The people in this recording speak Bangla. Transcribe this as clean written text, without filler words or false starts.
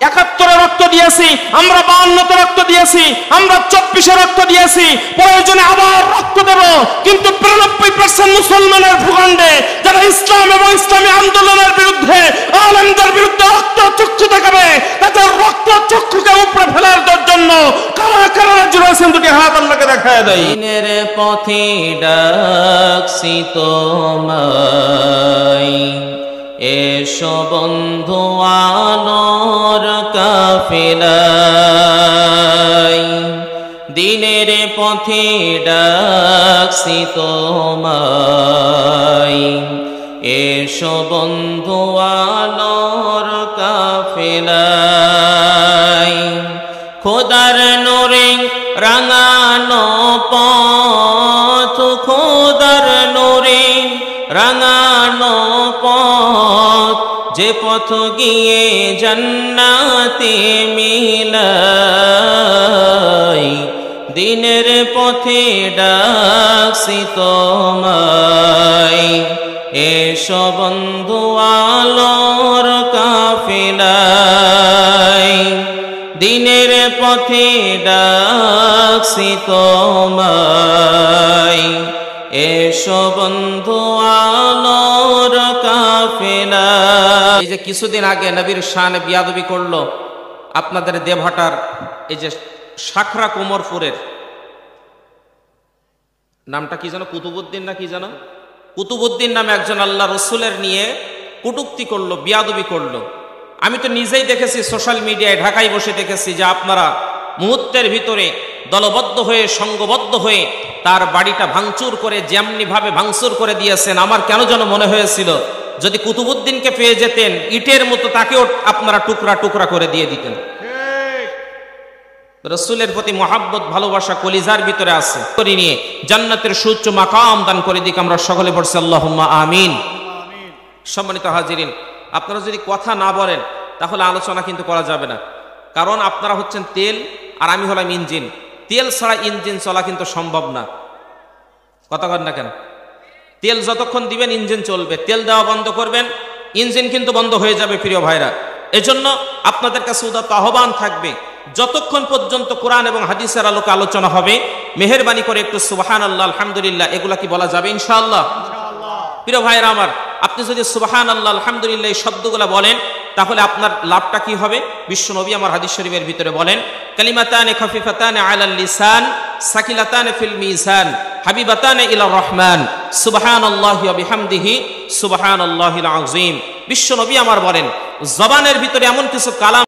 71 রক্ত দিয়েছি, আমরা 52 রক্ত দিয়েছি, আমরা 24 রক্ত দিয়েছি, প্রয়োজনে আবার রক্ত দেব। কিন্তু 92% মুসলমানের ভূখণ্ডে যারা ইসলাম এবং ইসলামী আন্দোলনের বিরুদ্ধে, আলেমদের বিরুদ্ধে রক্ত চক্ষু দেখাবে, তাদের রক্ত চক্ষুকে উপরে ফেলার জন্য কারা কারা রাজি রয়েছেন দুটি হাত আল্লাহকে দেখায় দেয়। দিনের পথে ডাকছি তোমায়, এসো বন্ধু আলোর কাফেলায়। দিনের পথে ডাকছি তোমায়, এসো বন্ধু আলোর কাফেলায়। খোদার নূরে রাঙানো পথ, খোদার নূরে রাঙানো পথ, যে পথ গিয়ে জান্নাতে মিলাই। দিনের পথে ডাকছি তোমায়, এসো বন্ধু আলোর কাফেলায়। দিনের পথে ডাকছি তোমায়, এসো বন্ধু আলোর কাফেলায়। এই যে কিছুদিন আগে নবীর শানে বিয়াদবি করলো আপনাদের দেবহাটার এই যে শাখরা কোমরপুরের নামটা কি জানো, কুতুবউদ্দিন না কি জানো, কুতুবউদ্দিন নামে একজন আল্লাহ রসুলের নিয়ে কটূক্তি করলো, বিয়াদবি করলো। আমি তো নিজেই দেখেছি সোশ্যাল মিডিয়ায়, ঢাকায় বসে দেখেছি যে আপনারা মুহূর্তের ভিতরে দলবদ্ধ হয়ে, সংঘবদ্ধ হয়ে তার বাড়িটা ভাঙচুর করে যেমনি ভাবে ভাঙচুর করে দিয়েছেন। আমার কেন যেন মনে হয়েছিল যদি কুতুবউদ্দিনকে পেয়ে যেতেন, ইটের মতো তাকেও আপনারা টুকরা টুকরা করে দিয়ে দিতেন। রসুলের প্রতি মহাব্বত, ভালোবাসা কলিজার ভিতরে আছে, করে নিয়ে জান্নাতের সুউচ্চ মাকাম দান করে দিক আমরা সকলে পড়ছি আল্লাহুম্মা আমিন। সম্মানিত হাজিরিন, আপনারা যদি কথা না বলেন তাহলে আলোচনা কিন্তু করা যাবে না। কারণ আপনারা হচ্ছেন তেল আর আমি হলাম ইঞ্জিন। তেল ছাড়া ইঞ্জিন চলা কিন্তু সম্ভব না। কথা বলেন না কেন? তেল যতক্ষণ দিবেন ইঞ্জিন চলবে, তেল দেওয়া বন্ধ করবেন ইঞ্জিন কিন্তু বন্ধ হয়ে যাবে। প্রিয় ভাইরা, এজন্য আপনাদের কাছে উদাত্ত আহ্বান থাকবে, যতক্ষণ পর্যন্ত কোরআন এবং হাদিসের আলোকে আলোচনা হবে, মেহেরবানি করে একটু সুবহানাল্লাহ, আলহামদুলিল্লাহ এগুলা কি বলা যাবে ইনশাআল্লাহ? প্রিয় ভাইরা আমার, আপনি যদি সুবহানাল্লাহ, আলহামদুলিল্লাহ এই শব্দগুলো বলেন তাহলে আপনার লাভটা কি হবে? বিশ্ব নবী আমার হাদিস শরীফের ভিতরে বলেন, কালিমাতানে খাফিফাতানে আলাল লিসান সাকিলাতানে ফিল মিজান হাবিবাতানে ইলা রহমান সুবহানাল্লাহি ওয়া বিহামদিহি সুবহানাল্লাহিল আযীম। বিশ্ব নবী আমার বলেন, জবানের ভিতরে এমন কিছু কালাম